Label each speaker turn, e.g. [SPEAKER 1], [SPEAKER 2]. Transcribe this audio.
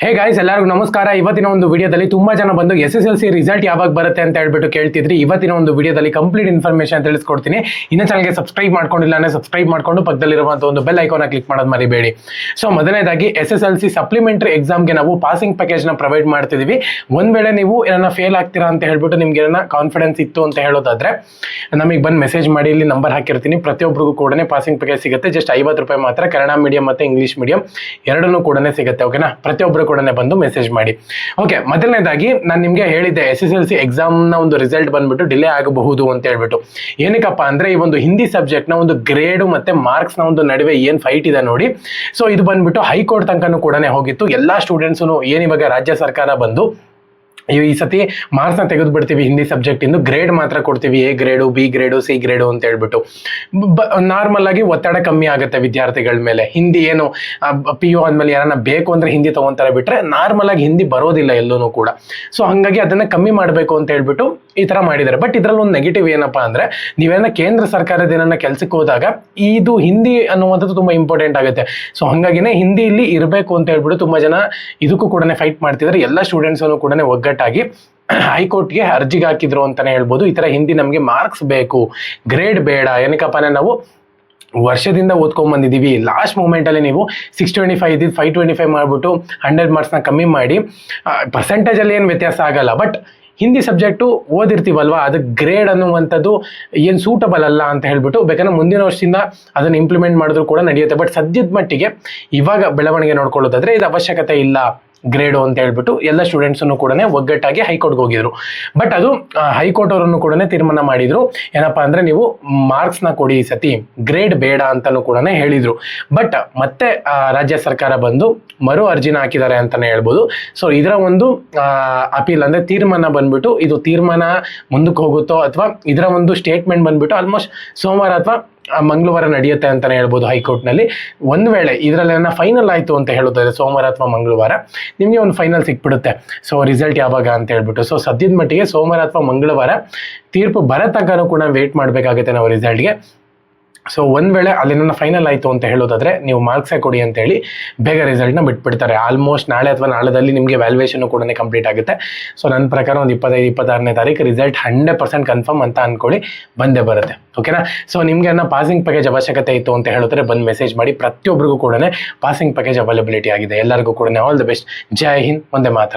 [SPEAKER 1] Hey guys, ಎಲ್ಲರಿಗೂ ನಮಸ್ಕಾರ. ಇವತ್ತಿನ ಒಂದು ವಿಡಿಯೋದಲ್ಲಿ ತುಂಬಾ ಜನ ಬಂದು SSLC ರಿಸಲ್ಟ್ ಯಾವಾಗ ಬರುತ್ತೆ ಅಂತ ಹೇಳ್ಬಿಟ್ಟು ಕೇಳ್ತಿದ್ರಿ. ಇವತ್ತಿನ ಒಂದು ವಿಡಿಯೋದಲ್ಲಿ ಕಂಪ್ಲೀಟ್ ಇನ್ಫಾರ್ಮೇಶನ್ ತಿಳಿಸ್ಕೊಡ್ತೀನಿ. ಇನ್ನು ಚಾನಲ್ಗೆ ಸಬ್ಸ್ಕ್ರೈಬ್ ಮಾಡ್ಕೊಂಡಿಲ್ಲ ಅಂದ್ರೆ ಸಬ್ಸ್ಕ್ರೈಬ್ ಮಾಡ್ಕೊಂಡು ಪಕ್ಕದಲ್ಲಿರುವಂಥ ಒಂದು ಬೆಲ್ ಐಕಾನ್ ಕ್ಲಿಕ್ ಮಾಡೋದು ಮರಿಬೇಡಿ. ಸೊ ಮೊದಲನೇದಾಗಿ SSLC ಸಪ್ಲಿಮೆಂಟರಿ ಎಕ್ಸಾಮ್ಗೆ ನಾವು ಪಾಸಿಂಗ್ ಪ್ಯಾಕೇಜ್ನ ಪ್ರೊವೈಡ್ ಮಾಡ್ತಿದೀವಿ. ಒಂದ್ ವೇಳೆ ನೀವು ಏನನ್ನ ಫೇಲ್ ಆಗ್ತೀರಾ ಅಂತ ಹೇಳ್ಬಿಟ್ಟು ನಿಮ್ಗೆ ಏನನ್ನ ಕಾನ್ಫಿಡೆನ್ಸ್ ಇತ್ತು ಅಂತ ಹೇಳೋದಾದ್ರೆ ನಮಗೆ ಬಂದು ಮೆಸೇಜ್ ಮಾಡಿ, ಇಲ್ಲಿ ನಂಬರ್ ಹಾಕಿರ್ತೀನಿ. ಪ್ರತಿಯೊಬ್ಬರಿಗೂ ಕೂಡ ಪಾಸಿಂಗ್ ಪ್ಯಾಕೇಜ್ ಸಿಗುತ್ತೆ. ಜಸ್ಟ್ 50 ರೂಪಾಯಿ ಮಾತ್ರ. ಕನ್ನಡ ಮೀಡಿಯಂ ಮತ್ತೆ ಇಂಗ್ಲಿಷ್ ಮೀಡಿಯಂ ಎರಡನ್ನೂ ಕೂಡ ಸಿಗುತ್ತೆ. ಓಕೆನಾ? ಪ್ರತಿಯೊಬ್ಬರು ಕೂಡ ಬಂದು ಮೆಸೇಜ್ ಮಾಡಿ. ಓಕೆ, ಮೊದಲನೇದಾಗಿ ನಾನು ನಿಮ್ಗೆ ಹೇಳಿದ್ದೆ SSLC ಎಕ್ಸಾಮ್ ನ ಒಂದು ರಿಸಲ್ಟ್ ಬಂದ್ಬಿಟ್ಟು ಡಿಲೇ ಆಗಬಹುದು ಅಂತ ಹೇಳ್ಬಿಟ್ಟು. ಏನಕ್ಕಪ್ಪ ಅಂದ್ರೆ ಈ ಒಂದು ಹಿಂದಿ ಸಬ್ಜೆಕ್ಟ್ ನ ಒಂದು ಗ್ರೇಡ್ ಮತ್ತೆ ಮಾರ್ಕ್ಸ್ ನ ಒಂದು ನಡುವೆ ಏನ್ ಫೈಟ್ ಇದೆ ನೋಡಿ. ಸೊ ಇದು ಬಂದ್ಬಿಟ್ಟು ಹೈಕೋರ್ಟ್ ತನಕನೂ ಕೂಡ ಹೋಗಿತ್ತು. ಎಲ್ಲಾ ಸ್ಟೂಡೆಂಟ್ಸ್ ಏನಿವಾಗ ರಾಜ್ಯ ಸರ್ಕಾರ ಬಂದು ಈ ಸತಿ ಮಾರ್ಕ್ಸ್ ನ ತೆಗೆದು ಬಿಡ್ತೀವಿ ಹಿಂದಿ ಸಬ್ಜೆಕ್ಟ್ ಇಂದು, ಗ್ರೇಡ್ ಮಾತ್ರ ಕೊಡ್ತೀವಿ, A grade, B grade, C grade ಅಂತ ಹೇಳ್ಬಿಟ್ಟು. ನಾರ್ಮಲ್ ಆಗಿ ಒತ್ತಡ ಕಮ್ಮಿ ಆಗುತ್ತೆ ವಿದ್ಯಾರ್ಥಿಗಳ ಮೇಲೆ. ಹಿಂದಿ ಏನು PU ಆದ್ಮೇಲೆ ಯಾರನ್ನ ಬೇಕು ಅಂದ್ರೆ ಹಿಂದಿ ತಗೊಂತಾರೆ, ಬಿಟ್ರೆ ನಾರ್ಮಲ್ ಆಗಿ ಹಿಂದಿ ಬರೋದಿಲ್ಲ ಎಲ್ಲೂ ಕೂಡ. ಸೊ ಹಂಗಾಗಿ ಅದನ್ನ ಕಮ್ಮಿ ಮಾಡಬೇಕು ಅಂತ ಹೇಳ್ಬಿಟ್ಟು ಈ ತರ ಮಾಡಿದ್ದಾರೆ. ಬಟ್ ಇದ್ರಲ್ಲಿ ಒಂದು ನೆಗೆಟಿವ್ ಏನಪ್ಪಾ ಅಂದ್ರೆ, ನೀವೇನ ಕೇಂದ್ರ ಸರ್ಕಾರದ ಏನನ್ನ ಕೆಲ್ಸಕ್ಕೆ ಹೋದಾಗ ಇದು ಹಿಂದಿ ಅನ್ನುವಂಥದ್ದು ತುಂಬಾ ಇಂಪಾರ್ಟೆಂಟ್ ಆಗುತ್ತೆ. ಸೊ ಹಂಗಾಗಿನೇ ಹಿಂದಿ ಇಲ್ಲಿ ಇರಬೇಕು ಅಂತ ಹೇಳ್ಬಿಟ್ಟು ತುಂಬಾ ಜನ ಇದಕ್ಕೂ ಕೂಡ ಫೈಟ್ ಮಾಡ್ತಿದ್ದಾರೆ. ಎಲ್ಲ ಸ್ಟೂಡೆಂಟ್ಸ್ ಕೂಡ ಒಗ್ಗಟ್ಟಾಗಿ ಹೈಕೋರ್ಟ್ಗೆ ಅರ್ಜಿಗೆ ಹಾಕಿದ್ರು ಅಂತಾನೆ ಹೇಳ್ಬೋದು. ಈ ತರ ಹಿಂದಿ ನಮಗೆ ಮಾರ್ಕ್ಸ್ ಬೇಕು, ಗ್ರೇಡ್ ಬೇಡ. ಏನಕ್ಕಪ್ಪ ನಾವು ವರ್ಷದಿಂದ ಓದ್ಕೊಂಡ್ ಬಂದಿದ್ದೀವಿ. ಲಾಸ್ಟ್ ಮೂಮೆಂಟ್ ಅಲ್ಲಿ ನೀವು 625 ಇದ್ದು 525 ಮಾಡ್ಬಿಟ್ಟು 100 ಮಾರ್ಕ್ಸ್ನ ಕಮ್ಮಿ ಮಾಡಿ, ಪರ್ಸೆಂಟೇಜ್ ಅಲ್ಲಿ ಏನು ವ್ಯತ್ಯಾಸ ಆಗಲ್ಲ. ಬಟ್ ಹಿಂದಿ ಸಬ್ಜೆಕ್ಟು ಓದಿರ್ತೀವಲ್ವಾ, ಅದಕ್ಕೆ ಗ್ರೇಡ್ ಅನ್ನುವಂಥದ್ದು ಏನು ಸೂಟಬಲ್ ಅಲ್ಲ ಅಂತ ಹೇಳ್ಬಿಟ್ಟು ಬೇಕಾದ್ರೆ ಮುಂದಿನ ವರ್ಷದಿಂದ ಅದನ್ನು ಇಂಪ್ಲಿಮೆಂಟ್ ಮಾಡಿದ್ರು ಕೂಡ ನಡೆಯುತ್ತೆ. ಬಟ್ ಸದ್ಯದ ಮಟ್ಟಿಗೆ ಇವಾಗ ಬೆಳವಣಿಗೆ ನೋಡ್ಕೊಳ್ಳೋದಾದ್ರೆ ಇದು ಅವಶ್ಯಕತೆ ಇಲ್ಲ ಗ್ರೇಡು ಅಂತ ಹೇಳ್ಬಿಟ್ಟು ಎಲ್ಲ ಸ್ಟೂಡೆಂಟ್ಸನ್ನು ಕೂಡ ಒಗ್ಗಟ್ಟಾಗಿ ಹೈಕೋರ್ಟ್ಗೆ ಹೋಗಿದ್ರು. ಬಟ್ ಅದು ಹೈಕೋರ್ಟ್ ಅವರನ್ನು ಕೂಡ ತೀರ್ಮಾನ ಮಾಡಿದ್ರು, ಏನಪ್ಪಾ ಅಂದ್ರೆ ನೀವು ಮಾರ್ಕ್ಸ್ನ ಕೊಡಿ, ಈ ಸತಿ ಗ್ರೇಡ್ ಬೇಡ ಅಂತಾನು ಕೂಡ ಹೇಳಿದ್ರು. ಬಟ್ ಮತ್ತೆ ರಾಜ್ಯ ಸರ್ಕಾರ ಬಂದು ಮರು ಅರ್ಜಿನ ಹಾಕಿದ್ದಾರೆ ಅಂತಾನೆ ಹೇಳ್ಬೋದು. ಸೊ ಇದರ ಒಂದು ಅಪೀಲ್ ಅಂದ್ರೆ ತೀರ್ಮಾನ ಬಂದ್ಬಿಟ್ಟು, ಇದು ತೀರ್ಮಾನ ಮುಂದಕ್ಕೆ ಹೋಗುತ್ತೋ ಅಥವಾ ಇದರ ಒಂದು ಸ್ಟೇಟ್ಮೆಂಟ್ ಬಂದ್ಬಿಟ್ಟು ಆಲ್ಮೋಸ್ಟ್ ಸೋಮವಾರ ಅಥವಾ ಮಂಗಳವಾರ ನಡೆಯುತ್ತೆ ಅಂತಾನೆ ಹೇಳ್ಬೋದು ಹೈಕೋರ್ಟ್ ನಲ್ಲಿ. ಒಂದ್ ವೇಳೆ ಇದರಲ್ಲಿ ಫೈನಲ್ ಆಯ್ತು ಅಂತ ಹೇಳೋದಾದ್ರೆ ಸೋಮವಾರ ಅಥವಾ ಮಂಗಳವಾರ ನಿಮ್ಗೆ ಒಂದು ಫೈನಲ್ ಸಿಕ್ಬಿಡುತ್ತೆ. ಸೊ ರಿಸಲ್ಟ್ ಯಾವಾಗ ಅಂತ ಹೇಳ್ಬಿಟ್ಟು. ಸೊ ಸದ್ಯದ ಮಟ್ಟಿಗೆ ಸೋಮವಾರ ಅಥವಾ ಮಂಗಳವಾರ ತೀರ್ಪು ಬರೋ ತನಕನೂ ಕೂಡ ವೇಟ್ ಮಾಡಬೇಕಾಗುತ್ತೆ ನಾವು ರಿಸಲ್ಟ್ಗೆ. ಸೊ ಒಂದ್ ವೇಳೆ ಅಲ್ಲಿ ಫೈನಲ್ ಆಯ್ತು ಅಂತ ಹೇಳೋದಾದ್ರೆ ನೀವು ಮಾರ್ಕ್ಸೇ ಕೊಡಿ ಅಂತ ಹೇಳಿ ಬೇಗ ರಿಸಲ್ಟ್ನ ಬಿಟ್ಬಿಡ್ತಾರೆ. ಆಲ್ಮೋಸ್ಟ್ ನಾಳೆ ಅಥವಾ ನಾಳೆದಲ್ಲಿ ನಿಮಗೆ ವ್ಯಾಲ್ಯೂಯೇಷನ್ ಕೂಡ ಕಂಪ್ಲೀಟ್ ಆಗುತ್ತೆ. ಸೊ ನನ್ನ ಪ್ರಕಾರ ಒಂದು 25-26ನೇ ತಾರೀಕು ರಿಸಲ್ಟ್ 100% ಕನ್ಫರ್ಮ್ ಅಂತ ಅನ್ಕೊಳ್ಳಿ, ಬಂದೇ ಬರುತ್ತೆ. ಓಕೆನಾ? ಸೊ ನಿಮ್ಗೆ ಪಾಸಿಂಗ್ ಪ್ಯಾಕೇಜ್ ಅವಶ್ಯಕತೆ ಇತ್ತು ಅಂತ ಹೇಳಿದ್ರೆ ಬಂದು ಮೆಸೇಜ್ ಮಾಡಿ. ಪ್ರತಿಯೊಬ್ಬರಿಗೂ ಕೂಡ ಪಾಸಿಂಗ್ ಪ್ಯಾಕೇಜ್ ಅವೈಲಬಿಲಿಟಿ ಆಗಿದೆ. ಎಲ್ಲರಿಗೂ ಕೂಡ ಆಲ್ ದ ಬೆಸ್ಟ್. ಜೈ ಹಿಂದ್, ಒಂದೇ ಮಾತರಂ.